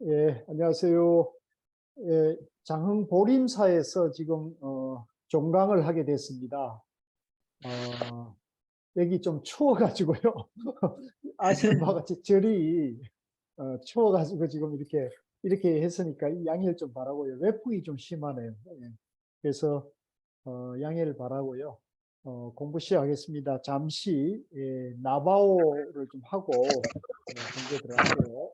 예, 안녕하세요. 예, 장흥 보림사에서 지금 종강을 하게 됐습니다. 여기 좀 추워가지고요. 아시는 바와 같이 절이 추워가지고 지금 이렇게 했으니까 양해를 좀 바라고요. 외풍이 좀 심하네요. 예, 그래서 양해를 바라고요. 공부 시작하겠습니다. 잠시 나바오를 좀 하고 공부에 들어갈게요.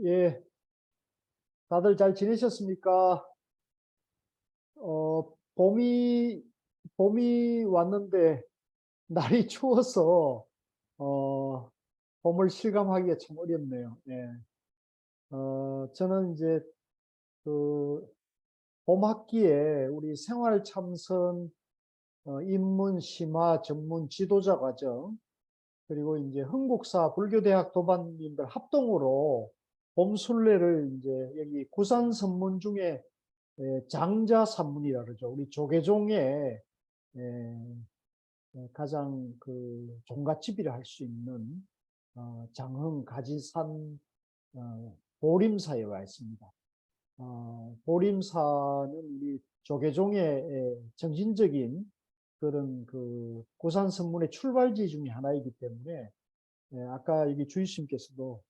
예, 다들 잘 지내셨습니까? 봄이 왔는데 날이 추워서 어, 봄을 실감하기가 참 어렵네요. 예. 저는 이제 그 봄학기에 우리 생활 참선 입문 심화 전문 지도자 과정 그리고 이제 흥국사 불교대학 도반님들 합동으로 봄순례를 이제 여기 구산 선문 중에 장자 산문이라 그러죠. 우리 조계종의 가장 그 종갓집이라 할 수 있는 장흥 가지산 보림사에 와 있습니다. 보림사는 우리 조계종의 정신적인 그런 그 고산 선문의 출발지 중에 하나이기 때문에 아까 여기 주의스님께서도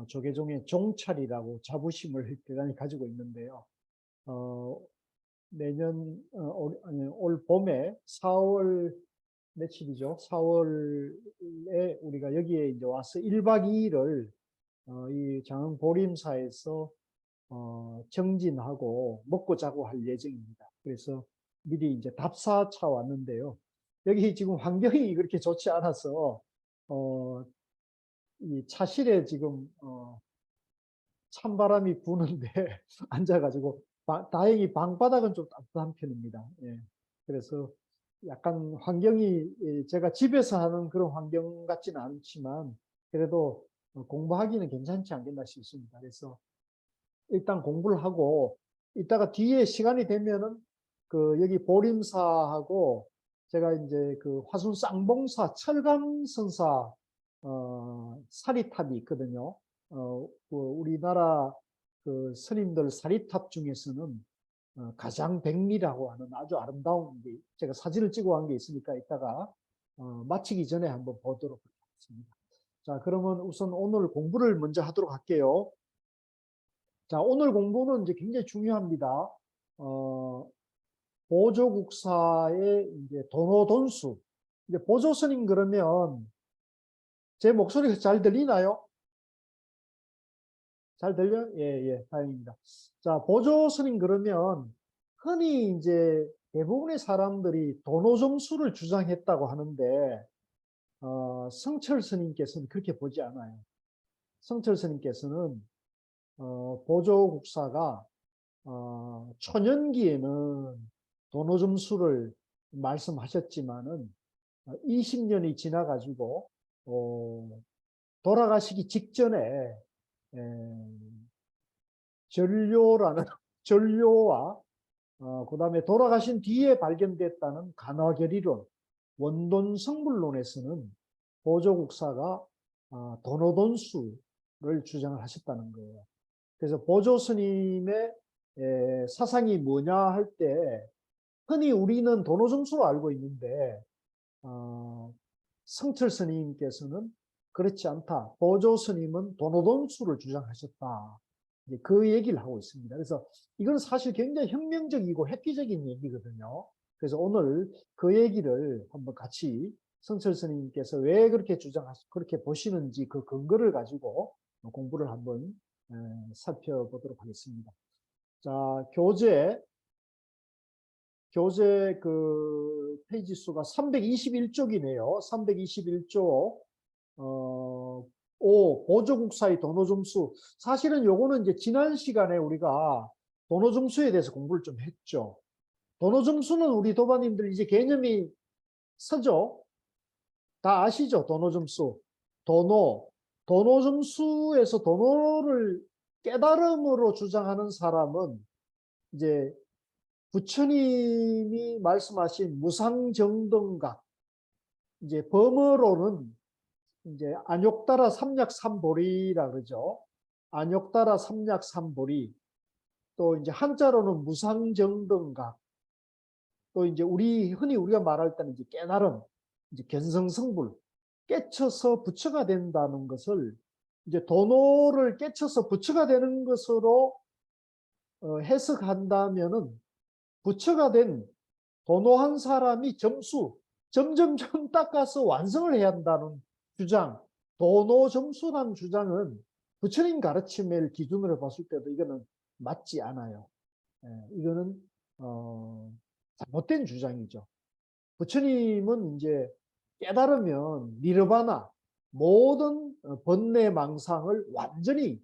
조계종의 종찰이라고 자부심을 대단히 가지고 있는데요. 어, 내년 올 봄에 4월 며칠이죠? 4월에 우리가 여기에 이제 와서 1박 2일을 이 장흥 보림사에서 정진하고 먹고 자고 할 예정입니다. 그래서 미리 이제 답사차 왔는데요. 여기 지금 환경이 그렇게 좋지 않아서 어, 이 차실에 지금 찬바람이 부는데 앉아가지고 다행히 방바닥은 좀 따뜻한 편입니다. 예. 그래서 약간 환경이 제가 집에서 하는 그런 환경 같지는 않지만 그래도 공부하기는 괜찮지 않겠나 싶습니다. 그래서 일단 공부를 하고 이따가 뒤에 시간이 되면은 그 여기 보림사하고 제가 이제 그 화순 쌍봉사 철감선사 사리탑이 있거든요. 그 우리나라 그 스님들 사리탑 중에서는 가장 백리라고 하는 아주 아름다운 게 제가 사진을 찍어 간 게 있으니까 이따가 마치기 전에 한번 보도록 하겠습니다. 자, 그러면 우선 오늘 공부를 먼저 하도록 할게요. 자, 오늘 공부는 이제 굉장히 중요합니다. 보조국사의 이제 도노돈수. 이제 보조스님 그러면 제 목소리가 잘 들리나요? 잘 들려요? 예, 예, 다행입니다. 자, 보조스님 그러면 흔히 이제 대부분의 사람들이 도노점수를 주장했다고 하는데, 성철 스님께서는 그렇게 보지 않아요. 성철 스님께서는, 보조국사가, 초년기에는 도노점수를 말씀하셨지만은, 20년이 지나가지고, 돌아가시기 직전에, 전료라는, 전료와 그다음에 돌아가신 뒤에 발견됐다는 간화결이론, 원돈 성불론에서는 보조국사가 도노돈수를 주장을 하셨다는 거예요. 그래서 보조 스님의 사상이 뭐냐 할 때 흔히 우리는 도노점수로 알고 있는데 성철 스님께서는 그렇지 않다. 보조 스님은 도노돈수를 주장하셨다. 그 얘기를 하고 있습니다. 그래서 이건 사실 굉장히 혁명적이고 획기적인 얘기거든요. 그래서 오늘 그 얘기를 한번 같이 성철 스님께서 왜 그렇게 그렇게 보시는지 그 근거를 가지고 공부를 한번 살펴보도록 하겠습니다. 자, 교재 그 페이지 수가 321쪽이네요. 321쪽. 5. 보조국사의 도노점수. 사실은 요거는 이제 지난 시간에 우리가 도노점수에 대해서 공부를 좀 했죠. 도노점수는 우리 도반님들 이제 개념이 서죠. 다 아시죠? 도노점수. 도노점수에서 도노를 깨달음으로 주장하는 사람은 이제 부처님이 말씀하신 무상정등각, 이제 범어로는 이제 안욕따라 삼약삼보리라 그러죠. 안욕따라 삼약삼보리. 또 이제 한자로는 무상정등각. 또 이제 흔히 우리가 말할 때는 이제 깨달음, 이제 견성성불, 깨쳐서 부처가 된다는 것을 이제 도노를 깨쳐서 부처가 되는 것으로 해석한다면은 부처가 된 도노한 사람이 점점점 닦아서 완성을 해야 한다는 주장, 도노점수라는 주장은 부처님 가르침을 기준으로 봤을 때도 이거는 맞지 않아요. 이거는 잘못된 주장이죠. 부처님은 이제 깨달으면 니르바나 모든 번뇌 망상을 완전히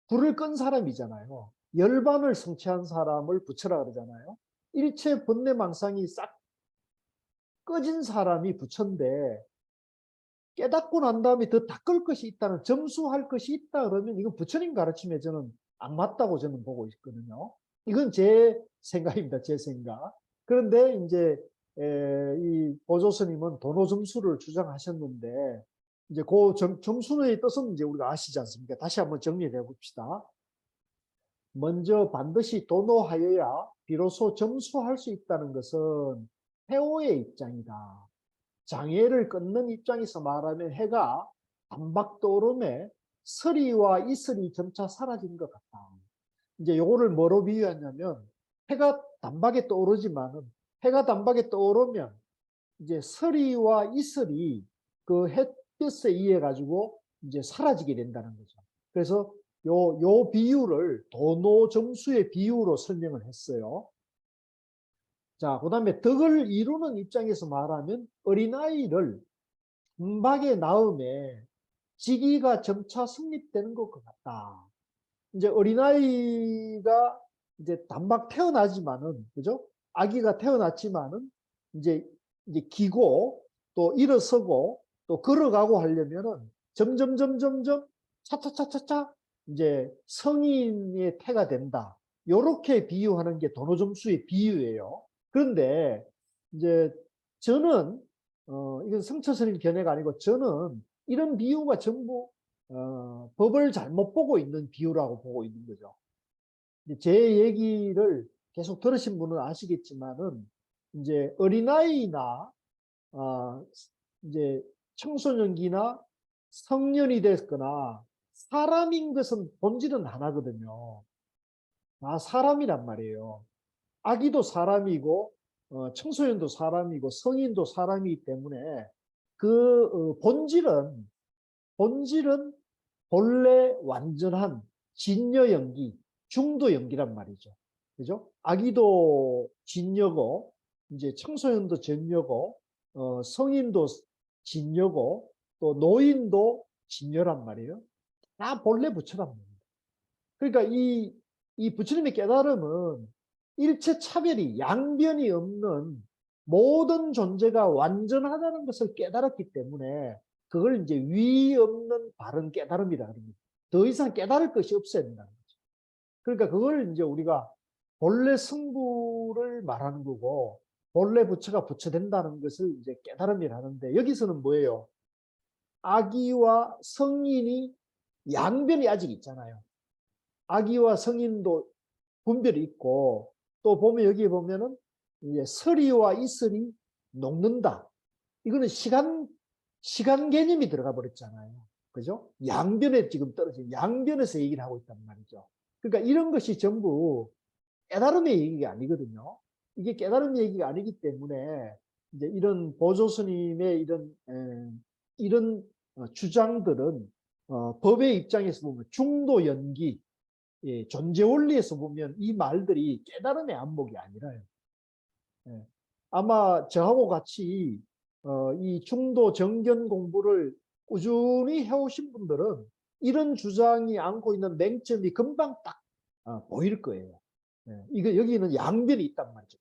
불을 끈 사람이잖아요. 열반을 성취한 사람을 부처라 그러잖아요. 일체 번뇌 망상이 싹 꺼진 사람이 부처인데 깨닫고 난 다음에 더 닦을 것이 있다는, 점수할 것이 있다 그러면 이건 부처님 가르침에 저는 안 맞다고 저는 보고 있거든요. 이건 제 생각입니다. 제 생각. 그런데 이제 이 보조스님은 도노 점수를 주장하셨는데 이제 그 점수의 뜻은 이제 우리가 아시지 않습니까? 다시 한번 정리해 봅시다. 먼저 반드시 도노하여야 비로소 점수할 수 있다는 것은 해오의 입장이다. 장애를 끊는 입장에서 말하면 해가 단박 떠오름에 서리와 이슬이 점차 사라진 것 같다. 이제 요거를 뭐로 비유하냐면 해가 단박에 떠오르지만은 해가 단박에 떠오르면 이제 서리와 이슬이 그 햇빛에 의해 가지고 이제 사라지게 된다는 거죠. 그래서 요 비유를 도노점수의 비유로 설명을 했어요. 자, 그 다음에 덕을 이루는 입장에서 말하면 어린아이를 단박에 낳음에 지기가 점차 성립되는 것 같다. 이제 어린아이가 이제 단박 태어나지만은, 그죠? 아기가 태어났지만은 이제 기고 또 일어서고 또 걸어가고 하려면은 점점 차차차차차 이제 성인의 태가 된다. 요렇게 비유하는 게 도노점수의 비유예요. 그런데 이제 저는 이건 성처스님 견해가 아니고 저는 이런 비유가 전부 법을 잘못 보고 있는 비유라고 보고 있는 거죠. 제 얘기를 계속 들으신 분은 아시겠지만은 이제 어린아이나 이제 청소년기나 성년이 됐거나 사람인 것은 본질은 하나거든요. 다 사람이란 말이에요. 아기도 사람이고 청소년도 사람이고 성인도 사람이기 때문에 그 본질은 본래 완전한 진여 연기, 중도 연기란 말이죠. 그죠? 아기도 진여고, 이제 청소년도 진여고, 성인도 진여고, 또 노인도 진여란 말이에요. 다 본래 부처란 말이에요. 그러니까 이 부처님의 깨달음은 일체 차별이 양변이 없는 모든 존재가 완전하다는 것을 깨달았기 때문에 그걸 이제 위 없는 바른 깨달음이라 합니다. 더 이상 깨달을 것이 없어야 된다는 거죠. 그러니까 그걸 이제 우리가 본래 성부를 말하는 거고 본래 부처가 부처된다는 것을 이제 깨달음이라 하는데 여기서는 뭐예요? 아기와 성인이 양변이 아직 있잖아요. 아기와 성인도 분별이 있고 또 보면 여기 보면은 이제 서리와 이설이 녹는다. 이거는 시간 개념이 들어가 버렸잖아요. 그죠? 양변에 지금 떨어진 양변에서 얘기를 하고 있단 말이죠. 그러니까 이런 것이 전부 깨달음의 얘기가 아니거든요. 이게 깨달음의 얘기가 아니기 때문에 이제 이런 보조 스님의 이런 주장들은 법의 입장에서 보면 중도 연기, 예, 존재 원리에서 보면 이 말들이 깨달음의 안목이 아니라요. 예. 아마 저하고 같이 이 중도 정견 공부를 꾸준히 해오신 분들은 이런 주장이 안고 있는 맹점이 금방 딱 보일 거예요. 예. 이거 여기는 양변이 있단 말이죠.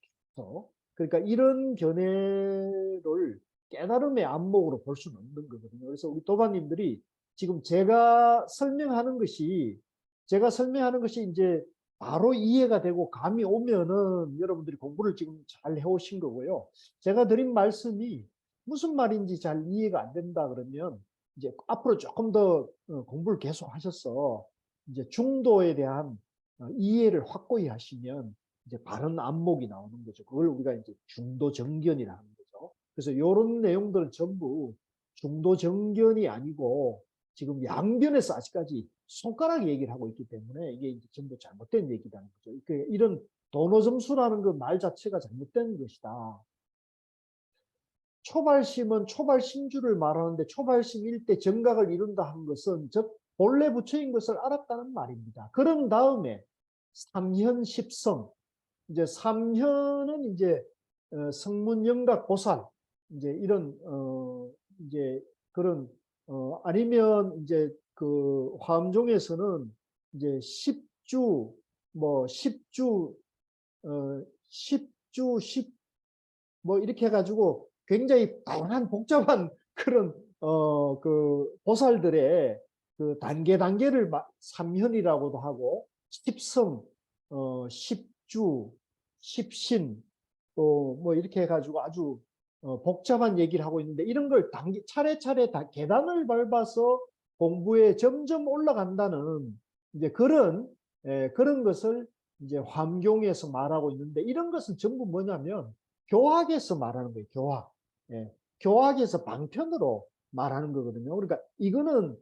그러니까 이런 견해를 깨달음의 안목으로 볼 수는 없는 거거든요. 그래서 우리 도반님들이 지금 제가 설명하는 것이 이제 바로 이해가 되고 감이 오면은 여러분들이 공부를 지금 잘 해오신 거고요. 제가 드린 말씀이 무슨 말인지 잘 이해가 안 된다 그러면 이제 앞으로 조금 더 공부를 계속 하셔서 이제 중도에 대한 이해를 확고히 하시면 이제 바른 안목이 나오는 거죠. 그걸 우리가 이제 중도 정견이라 하는 거죠. 그래서 이런 내용들은 전부 중도 정견이 아니고 지금 양변에서 아직까지 손가락 얘기를 하고 있기 때문에 이게 이제 전부 잘못된 얘기라는 거죠. 이런 도노점수라는 그 말 자체가 잘못된 것이다. 초발심은 초발심주를 말하는데 초발심 일대 정각을 이룬다 한 것은 즉 본래 부처인 것을 알았다는 말입니다. 그런 다음에 삼현 십성, 이제 삼현은 이제 성문영각 보살, 이제 이런 이제 그런 아니면 이제 그 화엄종에서는 이제 십주 뭐 십주 십주 십 뭐 이렇게 해가지고 굉장히 다양한 복잡한 그런 그 보살들의 그 단계를 삼현이라고도 하고 십성, 십주, 십신 또 뭐 이렇게 해가지고 아주 복잡한 얘기를 하고 있는데 이런 걸 차례차례 다 계단을 밟아서 공부에 점점 올라간다는 이제 그런 것을 이제 환경에서 말하고 있는데 이런 것은 전부 뭐냐면 교학에서 말하는 거예요. 교학. 예. 교학에서 방편으로 말하는 거거든요. 그러니까 이거는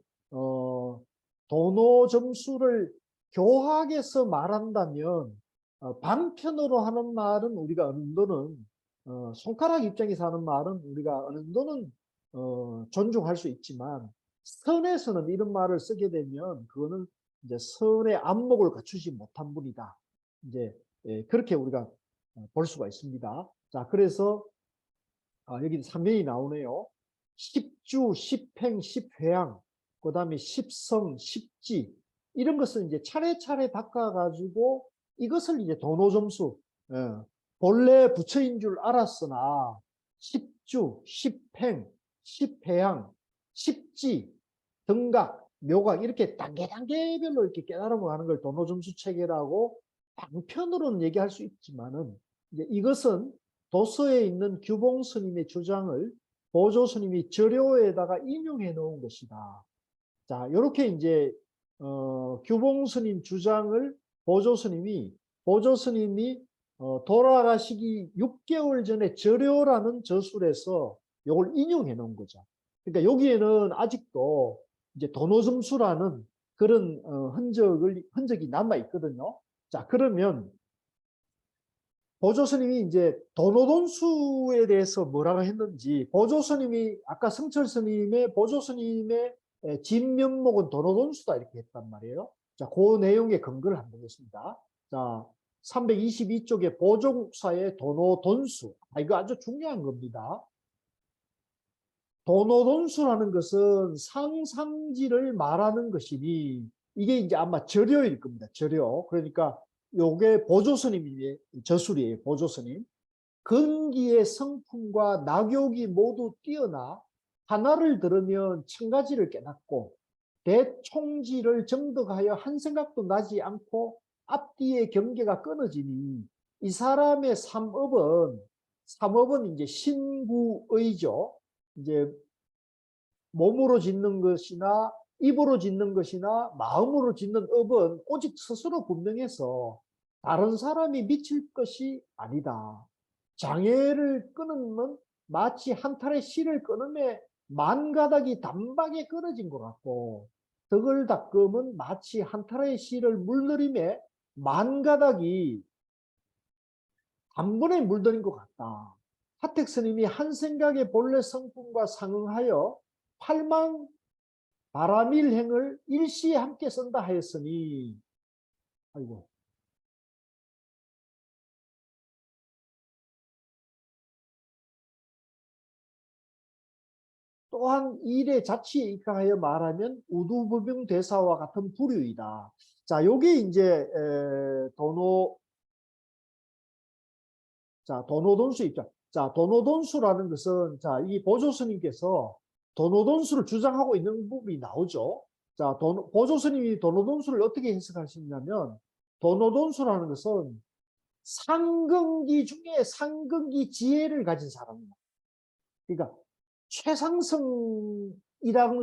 도노 점수를 교학에서 말한다면 방편으로 하는 말은 우리가 어느 정도는 손가락 입장에서 하는 말은 우리가 어느 정도는 존중할 수 있지만 선에서는 이런 말을 쓰게 되면 그거는 이제 선의 안목을 갖추지 못한 분이다. 이제 그렇게 우리가 볼 수가 있습니다. 자, 그래서 여기 3명이 나오네요. 십주, 십행, 십회양, 그 다음에 십성, 십지 이런 것을 이제 차례차례 바꿔가지고 이것을 이제 도노점수 본래 부처인 줄 알았으나 십주, 십행, 십회양, 십지, 등각, 묘각 이렇게 단계별로 이렇게 깨달음을 하는 걸 도노점수 체계라고 방편으로는 얘기할 수 있지만은 이제 이것은 도서에 있는 규봉 스님의 주장을 보조 스님이 저료에다가 인용해 놓은 것이다. 자, 이렇게 이제 규봉 스님 주장을 보조 스님이 돌아가시기 6개월 전에 절효라는 저술에서 이걸 인용해 놓은 거죠. 그러니까 여기에는 아직도 이제 도노점수라는 그런 흔적이 남아 있거든요. 자, 그러면 보조 스님이 이제 도노돈수에 대해서 뭐라고 했는지, 보조 스님이 아까 성철 스님의 보조 스님의 진면목은 도노돈수다 이렇게 했단 말이에요. 자, 그 내용에 근거를 한번 보겠습니다. 자, 322쪽에 보조국사의 도노돈수. 이거 아주 중요한 겁니다. 도노돈수라는 것은 상상지를 말하는 것이니 이게 이제 아마 절효일 겁니다. 절효. 그러니까 요게 보조스님의 저술이에요. 보조스님. 근기의 성품과 낙욕이 모두 뛰어나 하나를 들으면 천 가지를 깨닫고 대총지를 정득하여 한 생각도 나지 않고 앞뒤의 경계가 끊어지니 이 사람의 삼업은 이제 신구의죠. 이제 몸으로 짓는 것이나 입으로 짓는 것이나 마음으로 짓는 업은 오직 스스로 분명해서 다른 사람이 미칠 것이 아니다. 장애를 끊으면 마치 한 탈의 실을 끊음에 만 가닥이 단박에 끊어진 것 같고 덕을 닦음은 마치 한 탈의 실을 물들임에 만 가닥이 단번에 물들인 것 같다. 하택 스님이 한 생각의 본래 성품과 상응하여 팔만 바라밀행을 일시에 함께 쓴다 하였으니, 아이고. 또한 일의 자치에 입각하여 말하면 우두부병 대사와 같은 부류이다. 자, 요게 이제 도노돈수 입장. 자, 도노돈수라는 것은 자, 이 보조 스님께서 도노돈수를 주장하고 있는 부분이 나오죠. 자, 보조 스님이 도노돈수를 어떻게 해석하시냐면 도노돈수라는 것은 상근기 중에 상근기 지혜를 가진 사람입니다. 그러니까 최상승이라는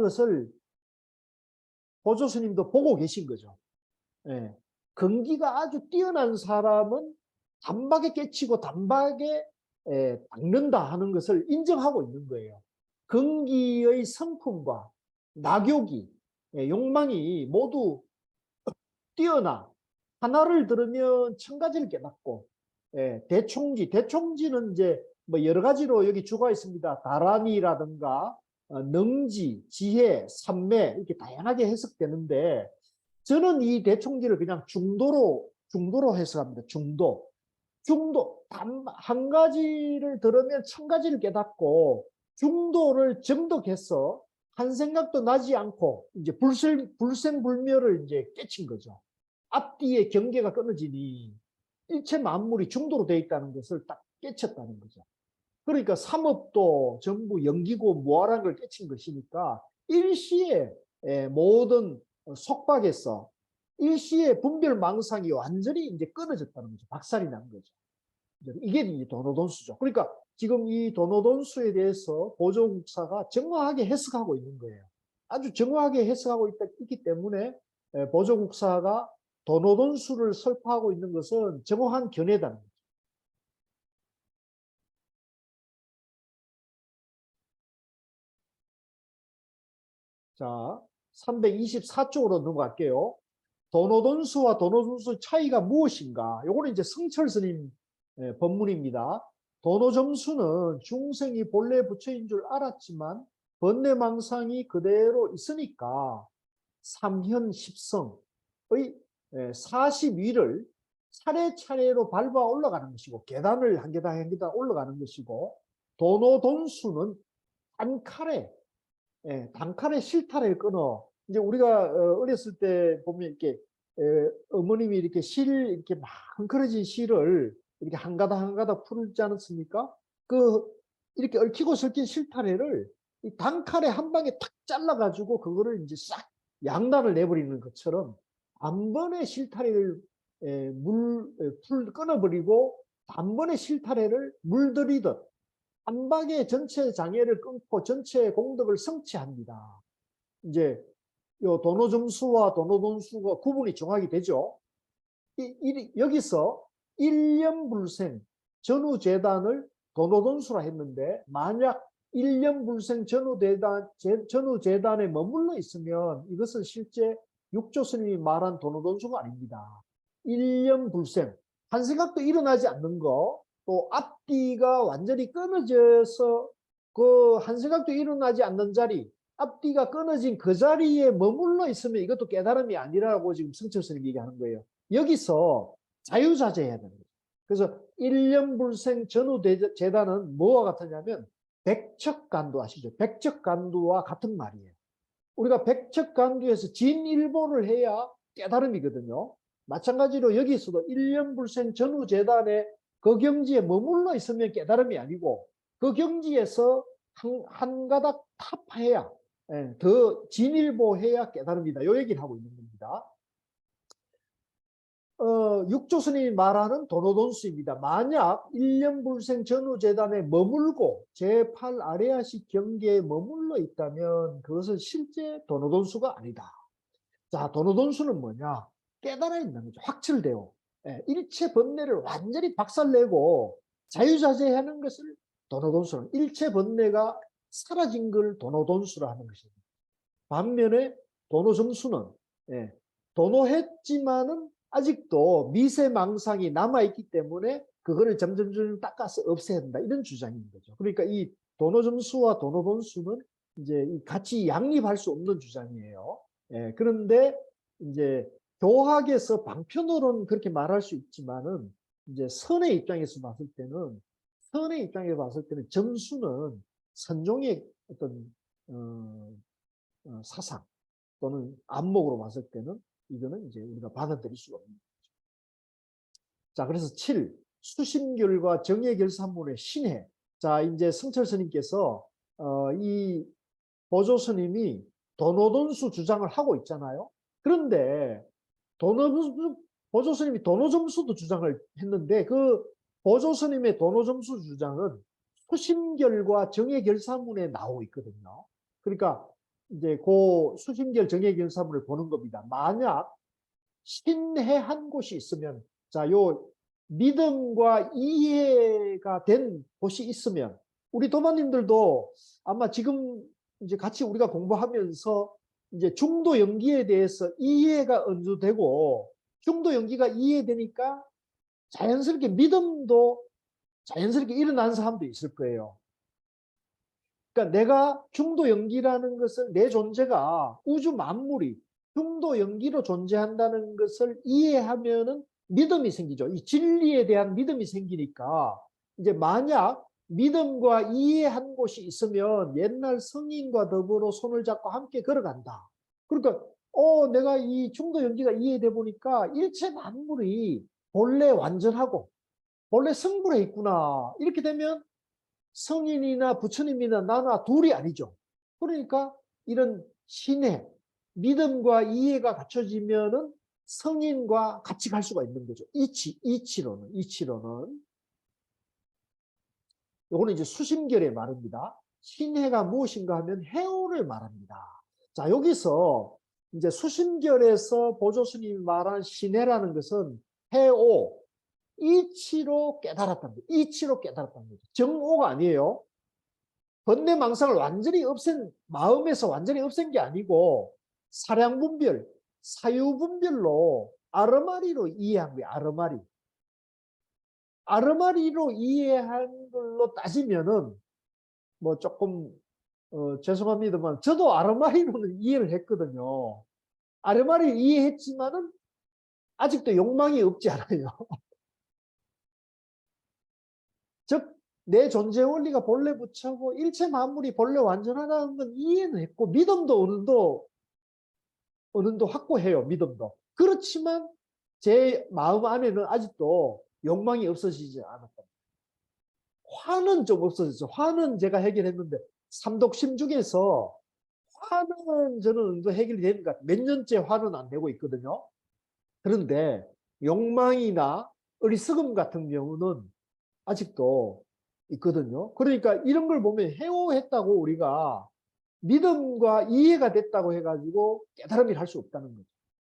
것을 보조 스님도 보고 계신 거죠. 예. 근기가 아주 뛰어난 사람은 단박에 깨치고 단박에 닦는다 하는 것을 인정하고 있는 거예요. 근기의 성품과 낙욕이, 욕망이 모두 뛰어나 하나를 들으면 천 가지를 깨닫고, 대총지는 이제 뭐 여러 가지로 여기 주가 있습니다. 다란이라든가 능지, 지혜, 삼매 이렇게 다양하게 해석되는데 저는 이 대총지를 그냥 중도로 해석합니다. 중도 한 가지를 들으면 천 가지를 깨닫고 중도를 정독해서 한 생각도 나지 않고 이제 불생불멸을 이제 깨친 거죠. 앞뒤의 경계가 끊어지니 일체 만물이 중도로 되어 있다는 것을 딱 깨쳤다는 거죠. 그러니까 삼업도 전부 연기고 무아란 걸 깨친 것이니까 일시에 모든 속박에서 일시에 분별망상이 완전히 이제 끊어졌다는 거죠. 박살이 난 거죠. 이게 이제 도노돈수죠. 그러니까 지금 이 도노돈수에 대해서 보조국사가 정확하게 해석하고 있는 거예요. 아주 정확하게 해석하고 있기 때문에 보조국사가 도노돈수를 설파하고 있는 것은 정확한 견해다는 거죠. 자, 324쪽으로 넘어갈게요. 도노돈수와 도노점수 차이가 무엇인가? 요거는 이제 성철 스님 법문입니다. 도노점수는 중생이 본래 부처인 줄 알았지만 번뇌망상이 그대로 있으니까 삼현십성의 40위를 차례차례로 밟아 올라가는 것이고 계단을 한 계단 한 계단 올라가는 것이고 도노돈수는 단칼에 실타래를 끊어. 이제 우리가 어렸을 때 보면 이렇게 어머님이 이렇게 이렇게 막 흥그러진 실을 이렇게 한 가닥 한 가닥 풀지 않았습니까? 이렇게 얽히고 설킨 실타래를 이 단칼에 한 방에 탁 잘라가지고 그거를 이제 싹 양단을 내버리는 것처럼 단번에 실타래를 끊어버리고 단번에 실타래를 물들이듯 한 방에 전체 장애를 끊고 전체 공덕을 성취합니다. 이제 요 도노점수와 도노돈수가 구분이 정확히 되죠. 여기서 일념불생 전후재단을 도노돈수라 했는데, 만약 일념불생 전후재단에 머물러 있으면 이것은 실제 육조 스님이 말한 도노돈수가 아닙니다. 일념불생, 한 생각도 일어나지 않는 거, 또 앞뒤가 완전히 끊어져서 그 한 생각도 일어나지 않는 자리, 앞뒤가 끊어진 그 자리에 머물러 있으면 이것도 깨달음이 아니라고 지금 성철 스님이 얘기하는 거예요. 여기서 자유자재해야 되는 거죠. 그래서 일념불생 전후재단은 뭐와 같으냐면 백척간두 아시죠? 백척간두와 같은 말이에요. 우리가 백척간두에서 진일보를 해야 깨달음이거든요. 마찬가지로 여기서도 일념불생 전후재단의 그 경지에 머물러 있으면 깨달음이 아니고, 그 경지에서 한 가닥 타파해야, 더 진일보해야 깨달음이다. 이 얘기를 하고 있는 겁니다. 육조 스님이 말하는 도노돈수입니다. 만약 일념불생 전후재단에 머물고 제8 아레아식 경계에 머물러 있다면 그것은 실제 도노돈수가 아니다. 자, 도노돈수는 뭐냐? 깨달아 있는 거죠. 확철되어. 일체 번뇌를 완전히 박살내고 자유자재하는 것을 도노돈수는, 일체 번뇌가 사라진 걸 도노돈수라 하는 것입니다. 반면에 도노정수는 도노했지만은 아직도 미세망상이 남아있기 때문에 그거를 점점 닦아서 없애야 된다, 이런 주장인 거죠. 그러니까 이 도노점수와 도노돈수는 이제 같이 양립할 수 없는 주장이에요. 그런데 이제 교학에서 방편으로는 그렇게 말할 수 있지만은, 이제 선의 입장에서 봤을 때는, 점수는 선종의 어떤 사상 또는 안목으로 봤을 때는 이거는 이제 우리가 받아들일 수가 없는 거죠. 자, 그래서 7. 수심결과 정예결산문의 신해. 자, 이제 성철 스님께서 이 보조 스님이 도노돈수 주장을 하고 있잖아요. 그런데 보조 스님이 도노점수도 주장을 했는데, 그 보조 스님의 도노점수 주장은 수심결과 정예결산문에 나오고 있거든요. 그러니까 이제 그 수심결 정예결산문을 보는 겁니다. 만약 신해한 곳이 있으면, 자, 요 믿음과 이해가 된 곳이 있으면, 우리 도마님들도 아마 지금 이제 같이 우리가 공부하면서 이제 중도 연기에 대해서 이해가 어느 정도 되고, 중도 연기가 이해되니까 자연스럽게 믿음도 자연스럽게 일어나는 사람도 있을 거예요. 그러니까 내가 중도 연기라는 것을, 내 존재가 우주 만물이 중도 연기로 존재한다는 것을 이해하면은 믿음이 생기죠. 이 진리에 대한 믿음이 생기니까, 이제 만약 믿음과 이해한 곳이 있으면 옛날 성인과 더불어 손을 잡고 함께 걸어간다. 그러니까 내가 이 중도 연기가 이해돼 보니까 일체 만물이 본래 완전하고 본래 성불해 있구나. 이렇게 되면 성인이나 부처님이나 나나 둘이 아니죠. 그러니까 이런 신의 믿음과 이해가 갖춰지면은 성인과 같이 갈 수가 있는 거죠. 이치로는. 요거는 이제 수심결의 말입니다. 신해가 무엇인가 하면 해오를 말합니다. 자, 여기서 이제 수심결에서 보조스님이 말한 신해라는 것은 해오, 이치로 깨달았다는 거죠. 이치로 깨달았다는 거죠. 정오가 아니에요. 번뇌망상을 완전히 없앤, 마음에서 완전히 없앤 게 아니고 사량분별, 사유분별로 아르마리로 이해한 거예요. 아르마리로 이해한 걸로 따지면은 뭐 조금 죄송합니다만 저도 아르마리로는 이해를 했거든요. 아르마리를 이해했지만은 아직도 욕망이 없지 않아요. 즉 내 존재 원리가 본래 부처고 일체 만물이 본래 완전하다는 건 이해는 했고, 믿음도 어느 정도 확고해요. 믿음도. 그렇지만 제 마음 안에는 아직도 욕망이 없어지지 않았다. 화는 좀 없어졌죠. 화는 제가 해결했는데, 삼독심 중에서 화는 저는 어느 정도 해결이 되는 것 같아요. 몇 년째 화는 안 되고 있거든요. 그런데 욕망이나 어리석음 같은 경우는 아직도 있거든요. 그러니까 이런 걸 보면 해오했다고 우리가 믿음과 이해가 됐다고 해가지고 깨달음을 할 수 없다는 거죠.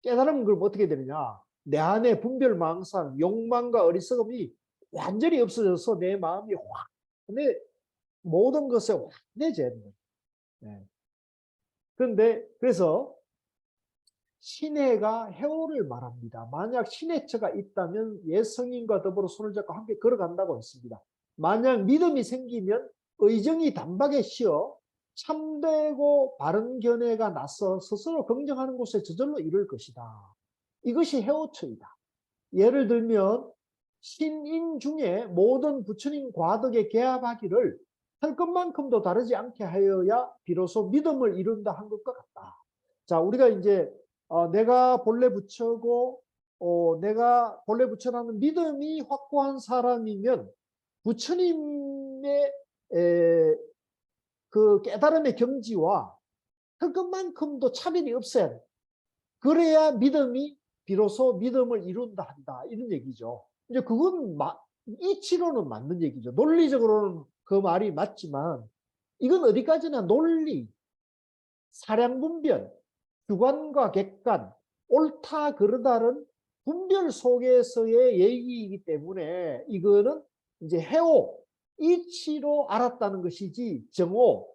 깨달음은 그럼 어떻게 되느냐? 내 안에 분별망상, 욕망과 어리석음이 완전히 없어져서 내 마음이 내 모든 것에 환해지는 거예요. 네. 그런데 그래서 신해가 해오를 말합니다. 만약 신해처가 있다면 옛 성인과 더불어 손을 잡고 함께 걸어간다고 했습니다. 만약 믿음이 생기면 의정이 단박에 쉬어 참되고 바른 견해가 나서 스스로 긍정하는 곳에 저절로 이룰 것이다. 이것이 해오처이다. 예를 들면 신인 중에 모든 부처님 과덕에 개합하기를 할 것만큼도 다르지 않게 하여야 비로소 믿음을 이룬다 한 것과 같다. 자, 우리가 이제 내가 본래 부처고 내가 본래 부처라는 믿음이 확고한 사람이면 부처님의 그 깨달음의 경지와 할 것만큼도 차별이 없어야 돼. 그래야 믿음이 비로소 믿음을 이룬다 한다 이런 얘기죠. 이제 그건 이치로는 맞는 얘기죠. 논리적으로는 그 말이 맞지만 이건 어디까지나 논리, 사량분별, 주관과 객관, 옳다 그르다는 분별 속에서의 얘기이기 때문에 이거는 이제 해오, 이치로 알았다는 것이지 정오,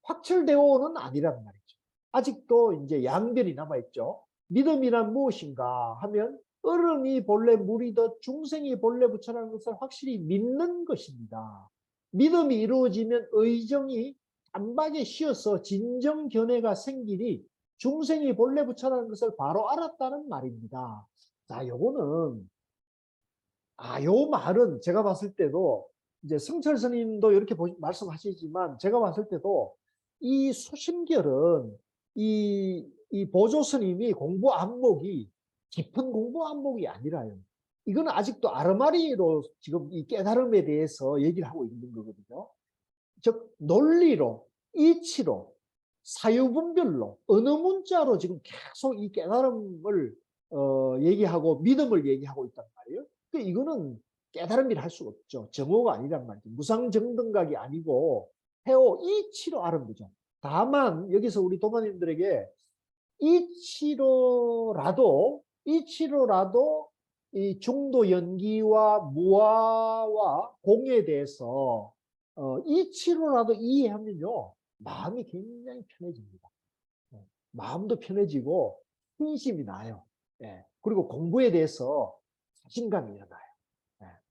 확철대오는 아니란 말이죠. 아직도 이제 양변이 남아있죠. 믿음이란 무엇인가 하면 어른이 본래 물이듯 중생이 본래 부처라는 것을 확실히 믿는 것입니다. 믿음이 이루어지면 의정이 단박에 쉬어서 진정 견해가 생기니 중생이 본래 부처라는 것을 바로 알았다는 말입니다. 자, 요거는 요 말은 제가 봤을 때도 이제 성철 스님도 이렇게 말씀하시지만 제가 봤을 때도 이 수심결은 이 보조 스님이 공부 안목이 깊은 공부 안목이 아니라요. 이거는 아직도 아르마리로 지금 이 깨달음에 대해서 얘기를 하고 있는 거거든요. 즉 논리로, 이치로, 사유분별로 어느 문자로 지금 계속 이 깨달음을 얘기하고 믿음을 얘기하고 있단 말이에요. 그러니까 이거는 깨달음이라 할 수가 없죠. 정오가 아니란 말이죠. 무상정등각이 아니고 해오 이치로 아는 거죠. 다만 여기서 우리 도마님들에게 이치로라도 이 중도 연기와 무아와 공에 대해서 이치로라도 이해하면요 마음이 굉장히 편해집니다. 마음도 편해지고 신심이 나요. 그리고 공부에 대해서 자신감이 일어나요.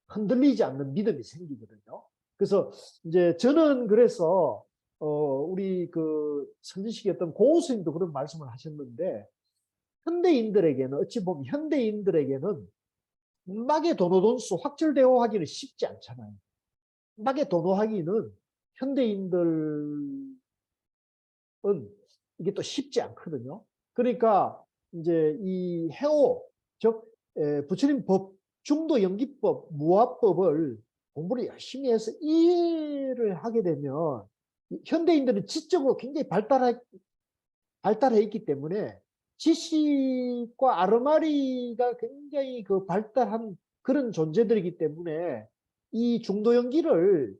흔들리지 않는 믿음이 생기거든요. 그래서 이제 저는 그래서 우리 그 선지식이었던 고우스님도 그런 말씀을 하셨는데 현대인들에게는 어찌 보면 현대인들에게는 막의 도노돈수 확철대오하기는 쉽지 않잖아요. 막의 도노하기는 현대인들은 이게 또 쉽지 않거든요. 그러니까 이제 이 해오 즉 부처님 법 중도 연기법 무아법을 공부를 열심히 해서 이해를 하게 되면 현대인들은 지적으로 굉장히 발달해 있기 때문에 지식과 아르마리가 굉장히 그 발달한 그런 존재들이기 때문에 이 중도 연기를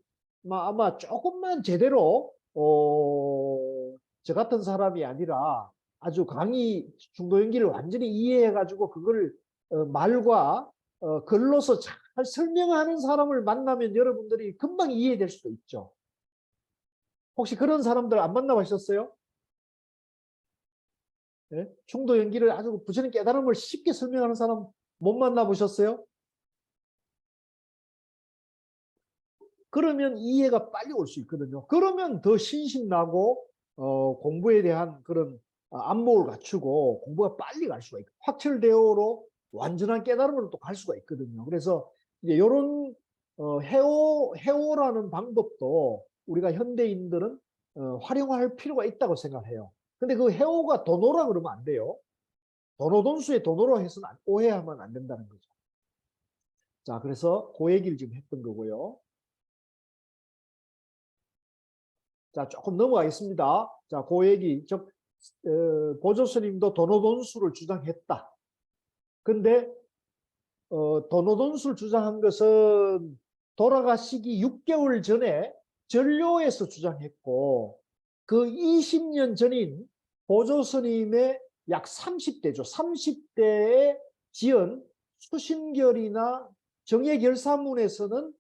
아마 조금만 제대로 저 같은 사람이 아니라 아주 강의 중도 연기를 완전히 이해해 가지고 그걸 말과 글로서 잘 설명하는 사람을 만나면 여러분들이 금방 이해될 수도 있죠. 혹시 그런 사람들 안 만나보셨어요? 네? 중도 연기를 아주 부처님 깨달음을 쉽게 설명하는 사람 못 만나보셨어요? 그러면 이해가 빨리 올 수 있거든요. 그러면 더 신심나고 공부에 대한 그런 안목을 갖추고 공부가 빨리 갈 수가 있고 확철대오로 완전한 깨달음으로 또 갈 수가 있거든요. 그래서 이제 이런 해오라는 방법도 우리가 현대인들은 활용할 필요가 있다고 생각해요. 근데 그 해오가 도노라 그러면 안 돼요. 도노돈수의 도노로 해서는 오해하면 안 된다는 거죠. 자, 그래서 그 얘기를 지금 했던 거고요. 자, 조금 넘어가겠습니다. 자, 그 얘기, 즉 보조스님도 도노돈수를 주장했다. 근데 도노돈수를 주장한 것은 돌아가시기 6개월 전에 전료에서 주장했고 그 20년 전인 보조스님의 약 30대죠. 30대에 지은 수신결이나 정예결사문에서는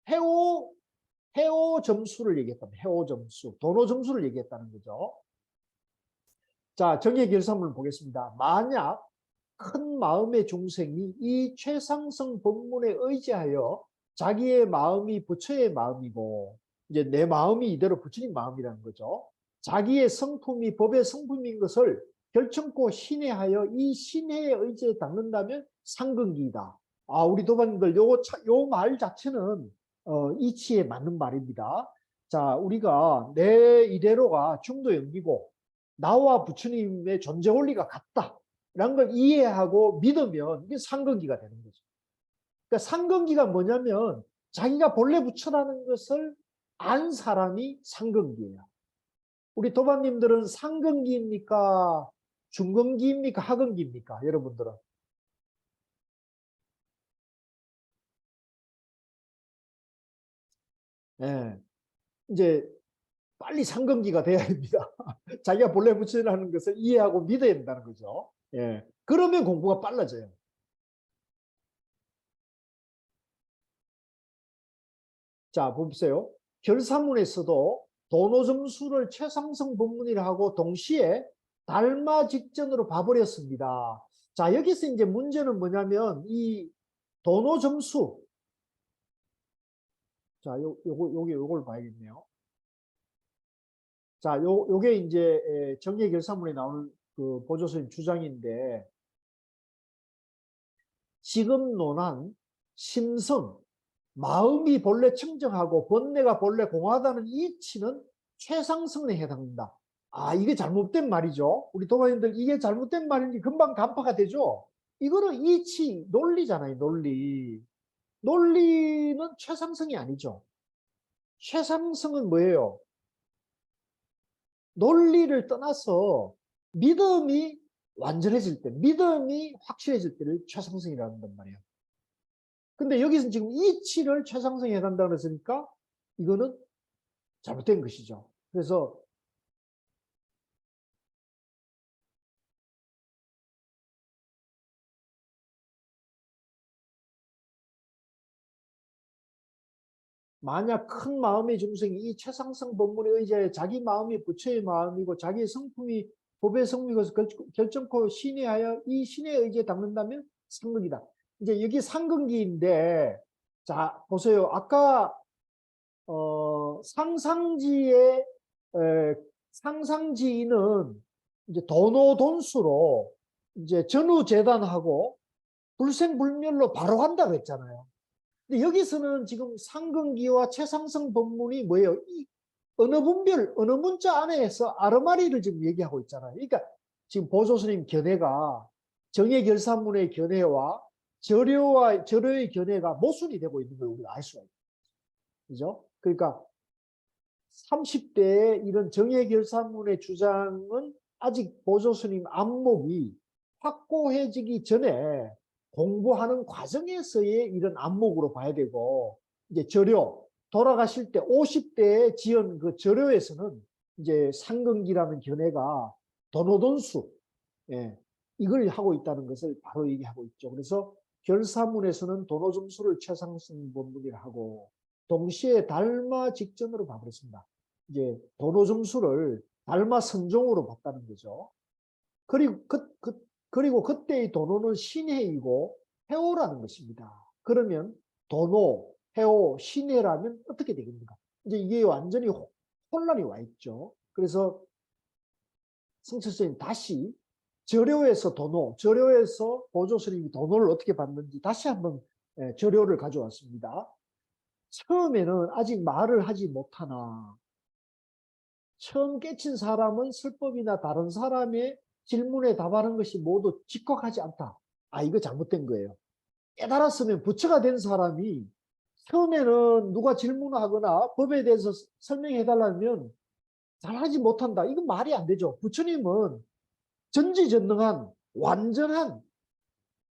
해오 점수를 얘기했다는, 해오 점수, 도노 점수를 얘기했다는 거죠. 자, 정예결사문을 보겠습니다. 만약 큰 마음의 중생이 이 최상승 법문에 의지하여 자기의 마음이 부처의 마음이고, 이제 내 마음이 이대로 부처님 마음이라는 거죠. 자기의 성품이 법의 성품인 것을 결정코 신뢰하여 이 신뢰의 의지에 닿는다면 상근기이다. 아, 우리 도반님들 요 말 자체는 이치에 맞는 말입니다. 자, 우리가 내 이대로가 중도 연기고 나와 부처님의 존재 원리가 같다 라는 걸 이해하고 믿으면 이게 상근기가 되는 거죠. 그러니까 상근기가 뭐냐면 자기가 본래 부처라는 것을 안 사람이 상근기예요. 우리 도반님들은 상근기입니까? 중근기입니까? 하근기입니까? 여러분들은? 예. 이제 빨리 상근기가 돼야 됩니다. 자기가 본래 부처라는 것을 이해하고 믿어야 된다는 거죠. 예. 그러면 공부가 빨라져요. 자, 보세요. 결사문에서도 도노점수를 최상승 법문이라 하고 동시에 달마 직전으로 봐버렸습니다. 자, 여기서 이제 문제는 뭐냐면 이 도노점수. 자, 요걸 봐야겠네요. 자, 요게 이제 정예결사문에 나오는 그 보조서인 주장인데, 지금 논한 심성, 마음이 본래 청정하고 번뇌가 본래 공하다는 이치는 최상승에 해당된다. 아, 이게 잘못된 말이죠. 우리 도마님들 이게 잘못된 말인지 금방 간파가 되죠. 이거는 이치, 논리잖아요, 논리. 논리는 최상승이 아니죠. 최상승은 뭐예요? 논리를 떠나서 믿음이 완전해질 때, 믿음이 확실해질 때를 최상승이라는 단 말이에요. 근데 여기서 지금 이치를 최상승에 해당한다고 했으니까 이거는 잘못된 것이죠. 그래서 만약 큰 마음의 중생이 이 최상승 법문에 의지하여 자기 마음이 부처의 마음이고 자기의 성품이 법의 성품이고서 결정코 신뢰하여 이 신의 의지에 닿는다면 상근이다. 이제 여기 상근기인데, 자 보세요. 아까 상상지의 상상지인은 이제 도노돈수로 이제 전후재단하고 불생불멸로 바로 한다고 했잖아요. 근데 여기서는 지금 상근기와 최상승 법문이 뭐예요? 이 어느 분별, 어느 문자 안에서 아르마리를 지금 얘기하고 있잖아요. 그러니까 지금 보조스님 견해가 정예결사문의 견해와 절효의 견해가 모순이 되고 있는 걸 우리가 알 수가 있죠. 그죠? 그러니까 30대의 이런 정예결사문의 주장은 아직 보조스님 안목이 확고해지기 전에 공부하는 과정에서의 이런 안목으로 봐야 되고, 이제 절효, 돌아가실 때 50대에 지은 그 절효에서는 이제 상근기라는 견해가 도노돈수, 예, 이걸 하고 있다는 것을 바로 얘기하고 있죠. 그래서 결사문에서는 도노점수를 최상승 본문이라 하고, 동시에 달마 직전으로 봐버렸습니다. 이제 도노점수를 달마 선종으로 봤다는 거죠. 그리고 그때의 도노는 신해이고 해오라는 것입니다. 그러면 도노, 해오, 신해라면 어떻게 되겠는가? 이제 이게 완전히 혼란이 와 있죠. 그래서 성철스님 다시 절효에서 도노, 절효에서 보조스님이 도노를 어떻게 받는지 다시 한번 절효를 가져왔습니다. 처음에는 아직 말을 하지 못하나 처음 깨친 사람은 설법이나 다른 사람의 질문에 답하는 것이 모두 직각하지 않다. 아, 이거 잘못된 거예요. 깨달았으면 부처가 된 사람이 처음에는 누가 질문하거나 법에 대해서 설명해 달라면 잘하지 못한다. 이건 말이 안 되죠. 부처님은 전지전능한 완전한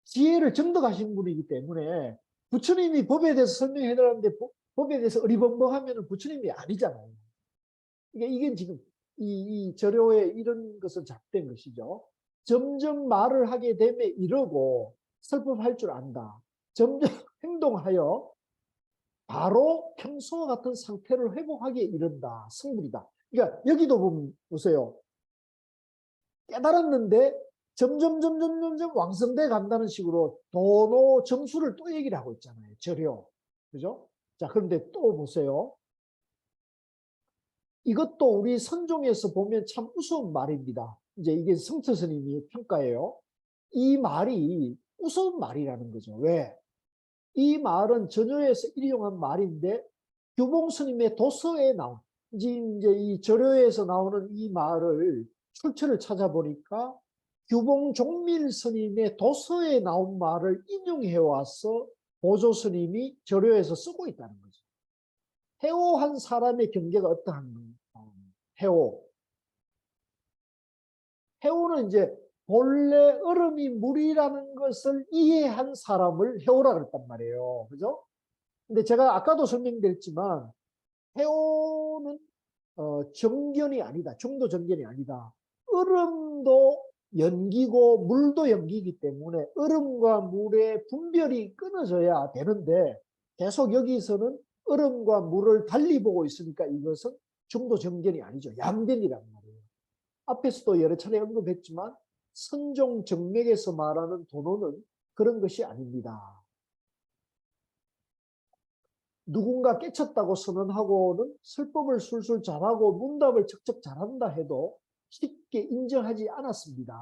지혜를 정덕하신 분이기 때문에 부처님이 법에 대해서 설명해 달라는데 법에 대해서 어리벙벙하면 부처님이 아니잖아요. 이게 지금 이 절효의 이런 것은 잘못된 것이죠. 점점 말을 하게 되면 이러고 설법할 줄 안다. 점점 행동하여 바로 평소와 같은 상태를 회복하기에 이른다. 성불이다. 그러니까 여기도 보면 보세요. 깨달았는데 점점 왕성돼 간다는 식으로 도노 정수를 또 얘기를 하고 있잖아요. 절요. 그죠? 자, 그런데 또 보세요. 이것도 우리 선종에서 보면 참 우스운 말입니다. 이제 이게 성처 스님이 평가예요. 이 말이 우스운 말이라는 거죠. 왜? 이 말은 전효에서 일용한 말인데 규봉 스님의 도서에 나온 이제 이 절효에서 나오는 이 말을 출처를 찾아보니까 규봉 종밀 스님의 도서에 나온 말을 인용해 와서 보조 스님이 절효에서 쓰고 있다는 거죠. 해오한 사람의 경계가 어떠한 거예요? 해오. 해오는 이제 본래 얼음이 물이라는 것을 이해한 사람을 해오라 그랬단 말이에요. 그죠? 근데 제가 아까도 설명드렸지만 해오는 정견이 아니다. 중도 정견이 아니다. 얼음도 연기고 물도 연기이기 때문에 얼음과 물의 분별이 끊어져야 되는데 계속 여기서는 얼음과 물을 달리 보고 있으니까 이것은 중도 정견이 아니죠. 양변이란 말이에요. 앞에서도 여러 차례 언급했지만 선종 정맥에서 말하는 도노는 그런 것이 아닙니다. 누군가 깨쳤다고 선언하고는 설법을 술술 잘하고 문답을 척척 잘한다 해도 쉽게 인정하지 않았습니다.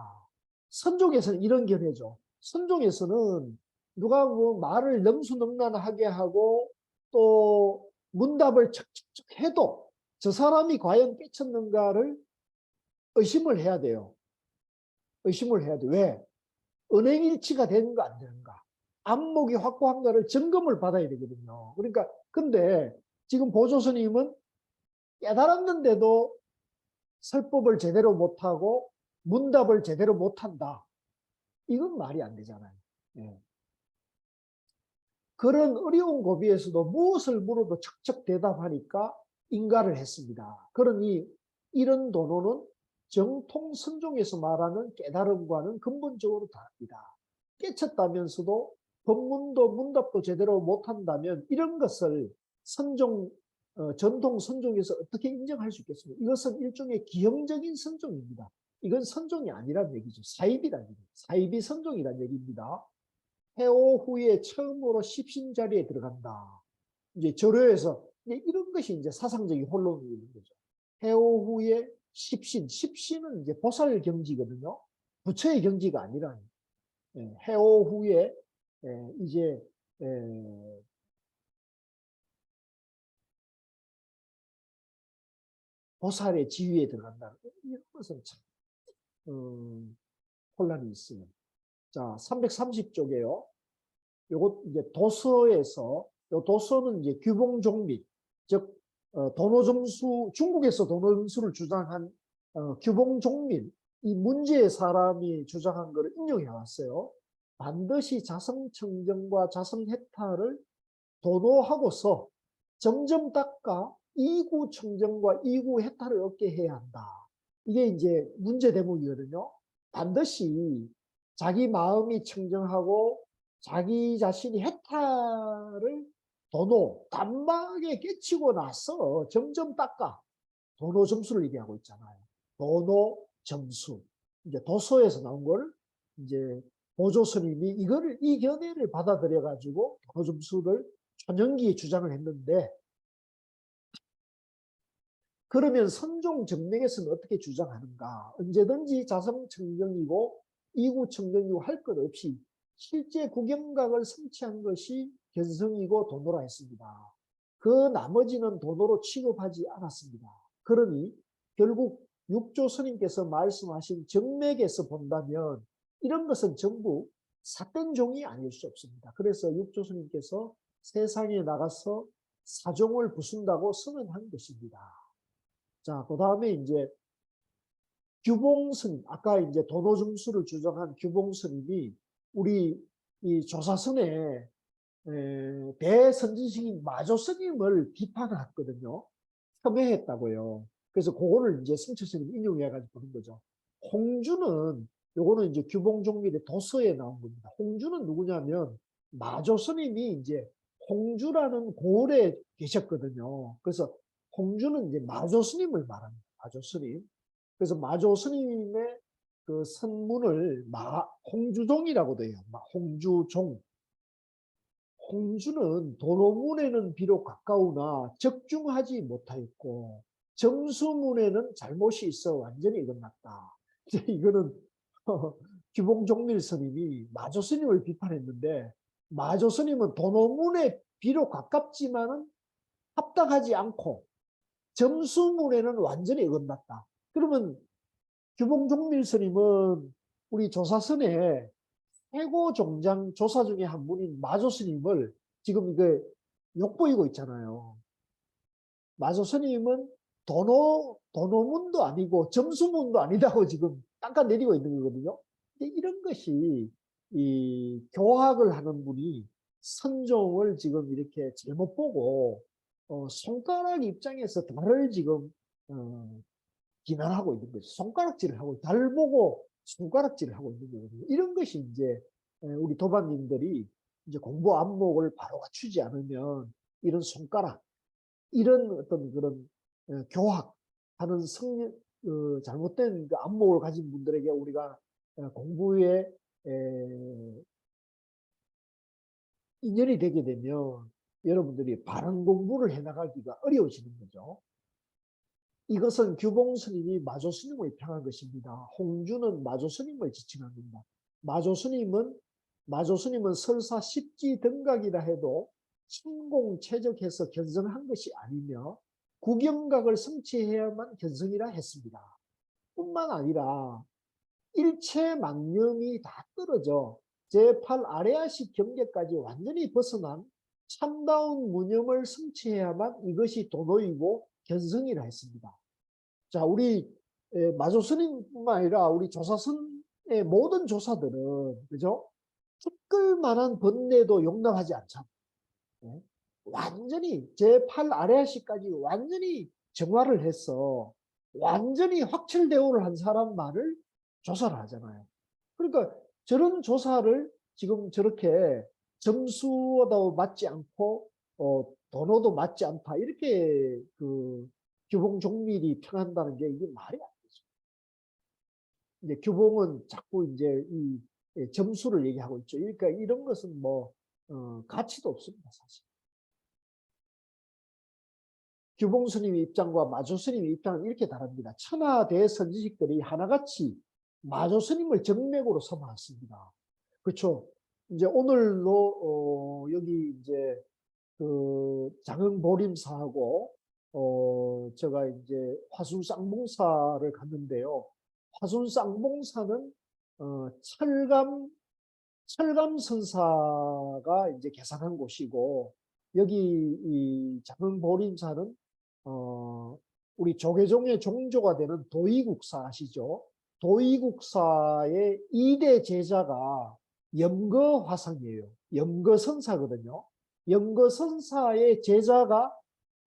선종에서는 이런 견해죠. 선종에서는 누가 뭐 말을 능수능란하게 하고 또 문답을 척척 해도 저 사람이 과연 깨쳤는가를 의심을 해야 돼요. 의심을 해야 돼. 왜? 은행일치가 되는가 안 되는가. 안목이 확고한가를 점검을 받아야 되거든요. 그러니까 근데 지금 보조 스님은 깨달았는데도 설법을 제대로 못하고 문답을 제대로 못한다. 이건 말이 안 되잖아요. 예. 그런 어려운 고비에서도 무엇을 물어도 척척 대답하니까 인가를 했습니다. 그러니 이런 도노는 정통 선종에서 말하는 깨달음과는 근본적으로 다릅니다. 깨쳤다면서도 법문도 문답도 제대로 못한다면 이런 것을 선종, 전통 선종에서 어떻게 인정할 수 있겠습니까? 이것은 일종의 기형적인 선종입니다. 이건 선종이 아니란 얘기죠. 사입이란 얘기죠. 사입이 선종이란 얘기입니다. 해오 후에 처음으로 십신 자리에 들어간다. 이제 절효에서 이런 것이 이제 사상적인 혼론이 있는 거죠. 해오 후에 십신은 이제 보살 경지거든요. 부처의 경지가 아니라 해오 후에 이제 보살의 지위에 들어간다. 이런 것은 참 혼란이 있어요. 자, 330쪽에요. 요것 이제 도서에서 요 도서는 이제 규봉종밀, 즉 도노점수 중국에서 도노점수를 주장한 규봉종밀 이 문제의 사람이 주장한 것을 인용해 왔어요. 반드시 자성청정과 자성해탈을 도노하고서 점점 닦아 이구청정과 이구해탈을 얻게 해야 한다. 이게 이제 문제 대목이거든요. 반드시 자기 마음이 청정하고 자기 자신이 해탈을 도노, 단박에 깨치고 나서 점점 닦아. 도노 점수를 얘기하고 있잖아요. 도노 점수. 이제 도서에서 나온 걸 이제 보조 스님이 이거를, 이 견해를 받아들여가지고 도노 점수를 천연기에 주장을 했는데, 그러면 선종 정맥에서는 어떻게 주장하는가? 언제든지 자성청정이고 이구청정이고 할 것 없이 실제 구경각을 성취한 것이 견성이고 도노라 했습니다. 그 나머지는 도노로 취급하지 않았습니다. 그러니 결국 육조 스님께서 말씀하신 정맥에서 본다면 이런 것은 전부 삿된 종이 아닐 수 없습니다. 그래서 육조 스님께서 세상에 나가서 사종을 부순다고 선언한 것입니다. 자, 그 다음에 이제 규봉스님, 아까 이제 도노점수를 주장한 규봉스님이 우리 이 조사선에 대선진식인 마조스님을 비판했거든요. 폄훼했다고요. 그래서 그거를 이제 승처스님 인용해가지고 보는 거죠. 홍주는 요거는 이제 규봉종밀의 도서에 나온 겁니다. 홍주는 누구냐면 마조 스님이 이제 홍주라는 고을에 계셨거든요. 그래서 홍주는 이제 마조 스님을 말합니다. 마조 스님. 그래서 마조 스님의 그 선문을 홍주종이라고도 해요. 홍주종. 홍주는 도로문에는 비록 가까우나 적중하지 못하였고 정수문에는 잘못이 있어 완전히 어긋났다. 이거는 규봉종밀 스님이 마조 스님을 비판했는데 마조 스님은 도로문에 비록 가깝지만은 합당하지 않고 정수문에는 완전히 어긋났다. 그러면 규봉종밀 스님은 우리 조사선에 최고 종장 조사 중에 한 분인 마조 스님을 지금 이거 욕보이고 있잖아요. 마조 스님은 도노문도 아니고 점수문도 아니다고 지금 깎아내리고 있는 거거든요. 근데 이런 것이 이 교학을 하는 분이 선종을 지금 이렇게 잘못 보고 손가락 입장에서 달을 지금 비난하고 있는 거죠. 손가락질을 하고 달 보고 손가락질을 하고 있는 거거든요. 이런 것이 이제 우리 도반님들이 이제 공부 안목을 바로 갖추지 않으면 이런 손가락, 이런 어떤 그런 교학하는 잘못된 그 안목을 가진 분들에게 우리가 공부에 인연이 되게 되면 여러분들이 바른 공부를 해나가기가 어려워지는 거죠. 이것은 규봉 스님이 마조 스님을 평한 것입니다. 홍주는 마조 스님을 지칭한 겁니다. 마조 스님은 설사 십지 등각이라 해도 신공 최적해서 견성한 것이 아니며 구경각을 성취해야만 견성이라 했습니다. 뿐만 아니라 일체 망념이 다 떨어져 제8 아레아식 경계까지 완전히 벗어난 참다운 무념을 성취해야만 이것이 도노이고 견성이라 했습니다. 자, 우리 마조 스님뿐만 아니라 우리 조사선의 모든 조사들은 그죠? 티끌만한 번뇌도 용납하지 않잖아요. 완전히 제8 아레아시까지 완전히 정화를 해서 완전히 확철대오를 한 사람만을 조사를 하잖아요. 그러니까 저런 조사를 지금 저렇게 점수도 맞지 않고 번호도 맞지 않다 이렇게 그 규봉종밀이 평한다는 게 이게 말이 안 되죠. 이제 규봉은 자꾸 이제 이 점수를 얘기하고 있죠. 그러니까 이런 것은 뭐 가치도 없습니다, 사실. 규봉 스님의 입장과 마조 스님의 입장은 이렇게 다릅니다. 천하 대선지식들이 하나같이 마조 스님을 정맥으로 삼았습니다. 그렇죠. 이제 오늘로 여기 이제 그 장흥보림사하고 제가 이제 화순쌍봉사를 갔는데요. 화순쌍봉사는 철감선사가 이제 개산한 곳이고 여기 이 장흥보림사는 우리 조계종의 종조가 되는 도의국사 아시죠? 도의국사의 2대 제자가 염거화상이에요. 염거선사거든요. 염거선사의 제자가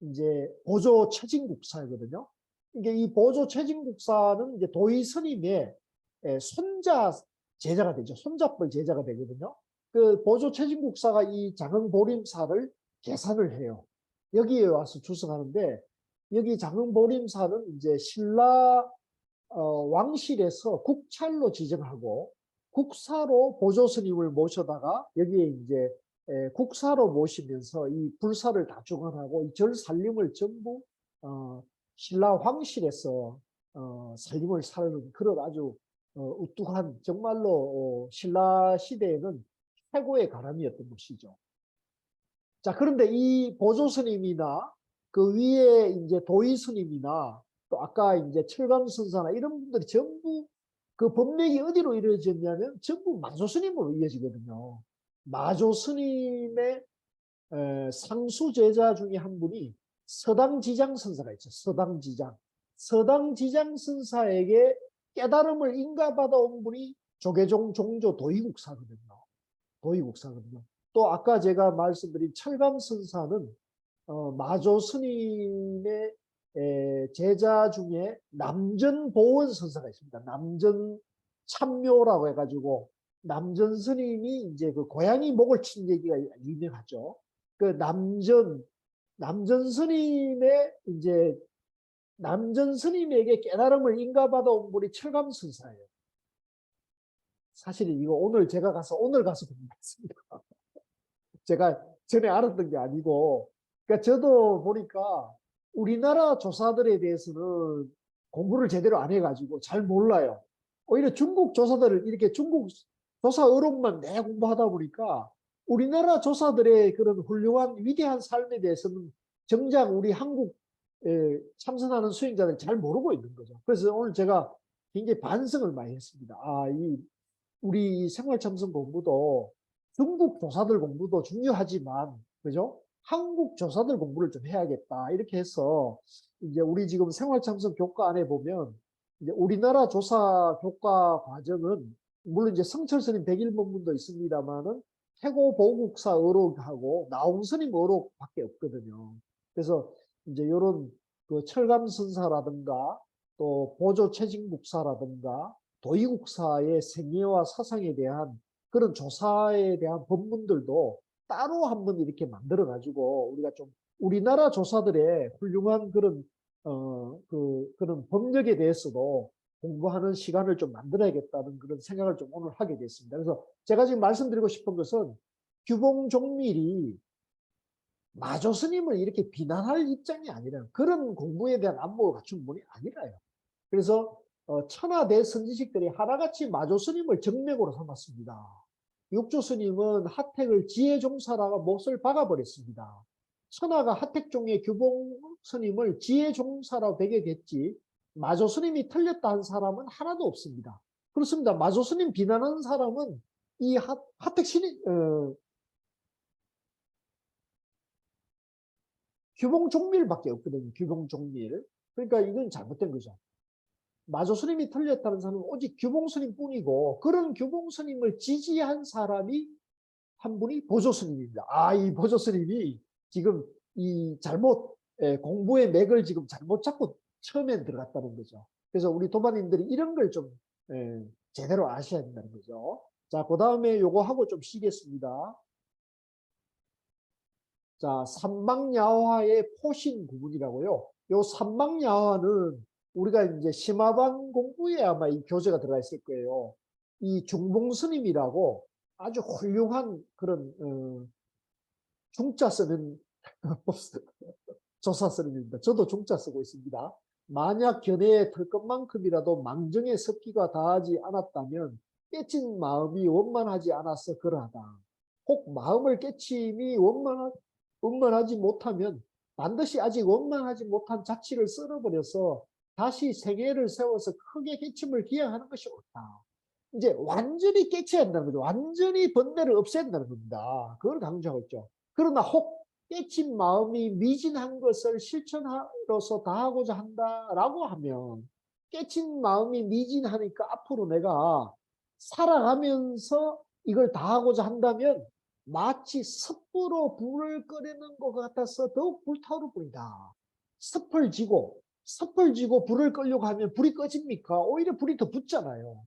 이제 보조 최진국사거든요. 이게 이 보조 최진국사는 이제 도의 스님의 손자 제자가 되죠. 손자뻘 제자가 되거든요. 그 보조 최진국사가 이 장흥보림사를 계산을 해요. 여기에 와서 출석하는데 여기 장흥보림사는 이제 신라 왕실에서 국찰로 지정하고 국사로 보조 스님을 모셔다가 여기에 이제 국사로 모시면서 이 불사를 다 주관하고 이 절 살림을 전부 신라皇실에서 살림을 사는 그런 아주 우뚝한 정말로 신라 시대에는 최고의 가람이었던 것이죠. 자, 그런데 이 보조 스님이나 그 위에 이제 도의 스님이나 또 아까 이제 철감선사나 이런 분들이 전부 그 법맥이 어디로 이루어졌냐면 전부 마조 스님으로 이어지거든요. 마조 스님의 상수 제자 중에 한 분이 서당지장 선사가 있죠. 서당지장. 서당지장 선사에게 깨달음을 인가받아 온 분이 조계종 종조 도의국사거든요. 도의국사거든요. 또 아까 제가 말씀드린 철감선사는 마조 스님의 제자 중에 남전보원 선사가 있습니다. 남전 참묘라고 해가지고 남전 스님이 이제 그 고양이 목을 친 얘기가 유명하죠. 그 남전 스님의 이제 남전 스님에게 깨달음을 인가받아온 분이 철감선사예요. 사실은 이거 오늘 가서 공부했습니다. 제가 전에 알았던 게 아니고, 그러니까 저도 보니까 우리나라 조사들에 대해서는 공부를 제대로 안 해가지고 잘 몰라요. 오히려 중국 조사들을 이렇게 중국 조사 어록만 내 공부하다 보니까 우리나라 조사들의 그런 훌륭한 위대한 삶에 대해서는 정작 우리 한국 참선하는 수행자들 잘 모르고 있는 거죠. 그래서 오늘 제가 굉장히 반성을 많이 했습니다. 우리 생활참선 공부도 중국 조사들 공부도 중요하지만, 그죠? 한국 조사들 공부를 좀 해야겠다. 이렇게 해서, 이제 우리 지금 생활참선 교과 안에 보면, 이제 우리나라 조사 교과 과정은, 물론 이제 성철 스님 101번문도 있습니다만은, 태고 보국사 어록하고 나홍 스님 어록밖에 없거든요. 그래서 이제 이런 그 철감선사라든가, 또 보조 최징국사라든가, 도의국사의 생애와 사상에 대한 그런 조사에 대한 본문들도 따로 한번 이렇게 만들어 가지고 우리가 좀 우리나라 조사들의 훌륭한 그런 그런 법력에 대해서도 공부하는 시간을 좀 만들어야겠다는 그런 생각을 좀 오늘 하게 됐습니다. 그래서 제가 지금 말씀드리고 싶은 것은 규봉종밀이 마조 스님을 이렇게 비난할 입장이 아니라 그런 공부에 대한 안목을 갖춘 분이 아니라요. 그래서 천하대 선지식들이 하나같이 마조 스님을 정맥으로 삼았습니다. 육조 스님은 하택을 지혜종사라가 못을 박아버렸습니다. 천하가 하택종의 규봉 스님을 지혜종사라고 배격했지 마조 스님이 틀렸다 한 사람은 하나도 없습니다. 그렇습니다. 마조 스님 비난하는 사람은 이 하택 스님 규봉 종밀밖에 없거든요. 규봉 종밀. 그러니까 이건 잘못된 거죠. 마조 스님이 틀렸다는 사람은 오직 규봉 스님뿐이고 그런 규봉 스님을 지지한 사람이 한 분이 보조 스님입니다. 이 보조 스님이 지금 이 공부의 맥을 지금 잘못 잡고 처음에 들어갔다는 거죠. 그래서 우리 도반님들이 이런 걸 좀 제대로 아셔야 된다는 거죠. 자, 그 다음에 요거 하고 좀 쉬겠습니다. 자, 삼방야화의 포신 구문이라고요. 요 삼방야화는 우리가 이제 심화반 공부에 아마 이 교재가 들어가 있을 거예요. 이 중봉스님이라고 아주 훌륭한 그런 중자 쓰는 조사 스님입니다. 저도 중자 쓰고 있습니다. 만약 견해에 털 것만큼이라도 망정의 습기가 다하지 않았다면 깨친 마음이 원만하지 않아서 그러하다. 혹 마음을 깨침이 원만하지 못하면 반드시 아직 원만하지 못한 자치를 썰어버려서 다시 생애를 세워서 크게 깨침을 기약하는 것이 옳다. 이제 완전히 깨쳐야 한다는 거죠. 완전히 번뇌를 없애야 한다는 겁니다. 그걸 강조하고 있죠. 그러나 혹 깨친 마음이 미진한 것을 실천하로서 다하고자 한다라고 하면 깨친 마음이 미진하니까 앞으로 내가 살아가면서 이걸 다하고자 한다면 마치 습불로 불을 끓이는 것 같아서 더욱 불타오를 뿐이다. 습을 지고 불을 끄려고 하면 불이 꺼집니까? 오히려 불이 더 붙잖아요.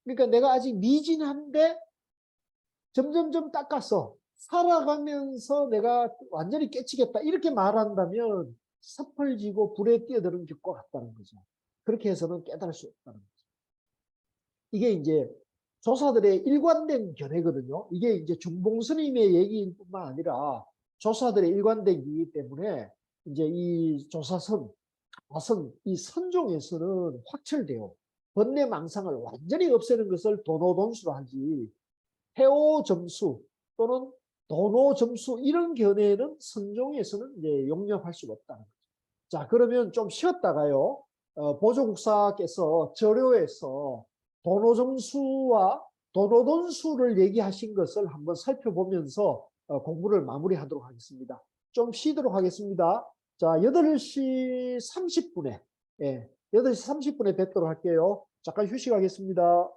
그러니까 내가 아직 미진한데 점점점 닦아서 살아가면서 내가 완전히 깨치겠다 이렇게 말한다면 섭을 지고 불에 뛰어드는 것 같다는 거죠. 그렇게 해서는 깨달을 수 없다는 거죠. 이게 이제 조사들의 일관된 견해거든요. 이게 이제 중봉 스님의 얘기일 뿐만 아니라 조사들의 일관된 얘기이기 때문에 이제 이 조사선, 이 선종에서는 확철돼요. 번뇌 망상을 완전히 없애는 것을 도노돈수로 하지 해오 점수 또는 도노 점수 이런 견해는 선종에서는 이제 용납할 수가 없다는 거죠. 자, 그러면 좀 쉬었다가요. 보조국사께서 저료에서 도노 점수와 도노돈수를 얘기하신 것을 한번 살펴보면서 공부를 마무리하도록 하겠습니다. 좀 쉬도록 하겠습니다. 자, 8시 30분에 8시 30분에 뵙도록 할게요. 잠깐 휴식하겠습니다.